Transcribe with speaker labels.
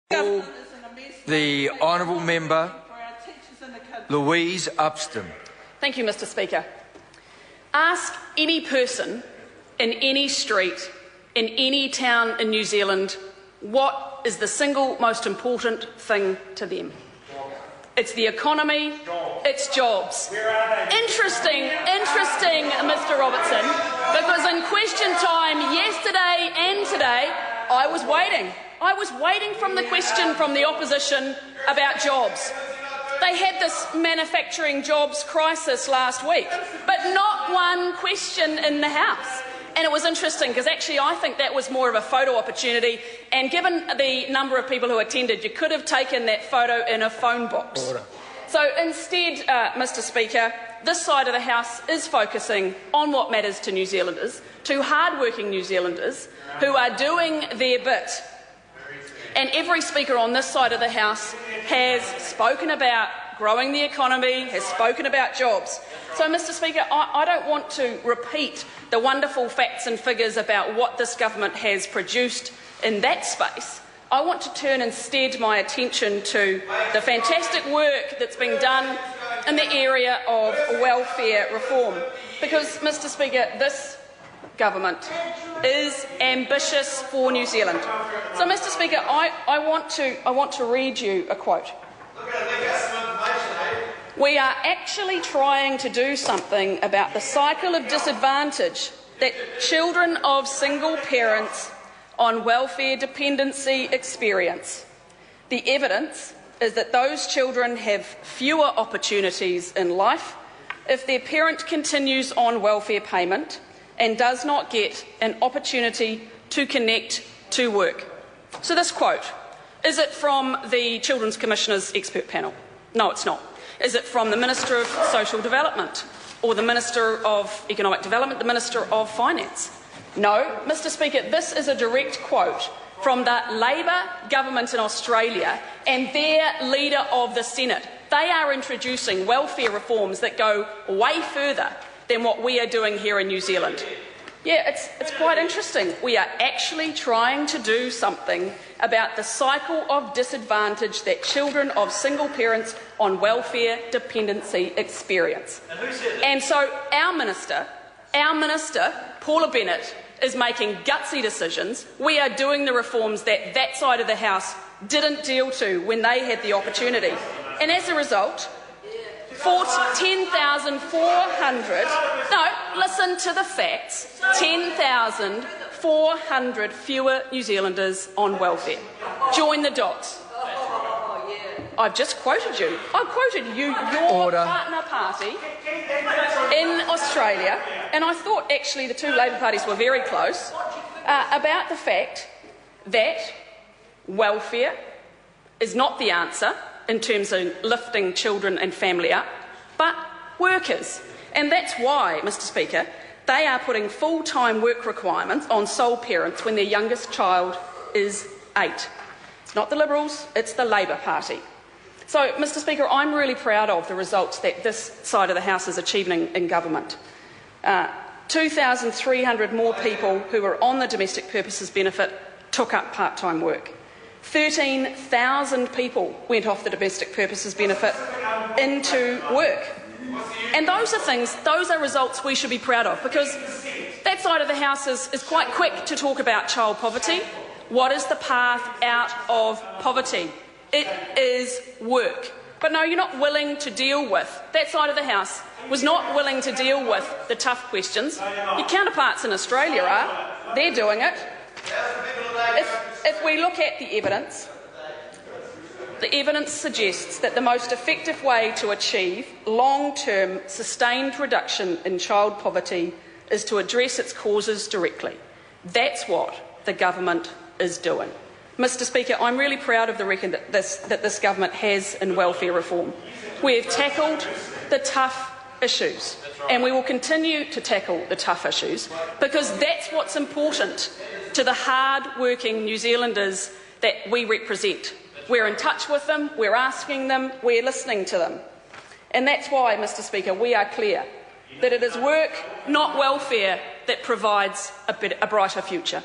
Speaker 1: The Honourable Member Louise Upston.
Speaker 2: Thank you, Mr. Speaker. Ask any person in any street in any town in New Zealand what is the single most important thing to them. It's the economy, it's jobs. Interesting, Mr. Robertson, because in question time yesterday and today, I was waiting from the question from the opposition about jobs. They had this manufacturing jobs crisis last week, but not one question in the House. And it was interesting because actually I think that was more of a photo opportunity, and given the number of people who attended, you could have taken that photo in a phone box. Order. So instead, Mr. Speaker, this side of the House is focusing on what matters to New Zealanders, to hard-working New Zealanders who are doing their bit. And every speaker on this side of the House has spoken about growing the economy, has spoken about jobs. So, Mr. Speaker, I don't want to repeat the wonderful facts and figures about what this government has produced in that space. I want to turn instead my attention to the fantastic work that's been done in the area of welfare reform. Because, Mr. Speaker, this government is ambitious for New Zealand. So, Mr. Speaker, I want to read you a quote. We are actually trying to do something about the cycle of disadvantage that children of single parents on welfare dependency experience. The evidence is that those children have fewer opportunities in life if their parent continues on welfare payment and does not get an opportunity to connect to work. So this quote, is it from the Children's Commissioner's expert panel? No, it's not. Is it from the Minister of Social Development or the Minister of Economic Development, the Minister of Finance? No, Mr. Speaker, this is a direct quote from the Labor government in Australia and their Leader of the Senate. They are introducing welfare reforms that go way further than what we are doing here in New Zealand. Yeah, it's quite interesting. We are actually trying to do something about the cycle of disadvantage that children of single parents on welfare dependency experience. And so our Minister, Paula Bennett, is making gutsy decisions. We are doing the reforms that that side of the House didn't deal to when they had the opportunity. And as a result, 10,400, no, listen to the facts, 10,400 fewer New Zealanders on welfare. Join the dots. I've just quoted you. I've quoted you, your
Speaker 1: Order.
Speaker 2: partner party in Australia, and I thought actually the two Labor parties were very close, about the fact that welfare is not the answer in terms of lifting children and family up, but workers. And that's why, Mr. Speaker, they are putting full-time work requirements on sole parents when their youngest child is 8. It's not the Liberals, it's the Labor Party. So, Mr. Speaker, I'm really proud of the results that this side of the House is achieving in government. 2,300 more people who were on the domestic purposes benefit took up part-time work. 13,000 people went off the domestic purposes benefit into work. And those are results we should be proud of, because that side of the House is quite quick to talk about child poverty. What is the path out of poverty? It is work. But no, you're not willing to deal with, that side of the House was not willing to deal with the tough questions. Your counterparts in Australia are. They're doing it. If we look at the evidence suggests that the most effective way to achieve long-term sustained reduction in child poverty is to address its causes directly. That's what the government is doing. Mr. Speaker, I'm really proud of the record that this government has in welfare reform. We have tackled the tough issues, and we will continue to tackle the tough issues, because that's what's important to the hard-working New Zealanders that we represent. We're in touch with them, we're asking them, we're listening to them. And that's why, Mr. Speaker, we are clear that it is work, not welfare, that provides a brighter future.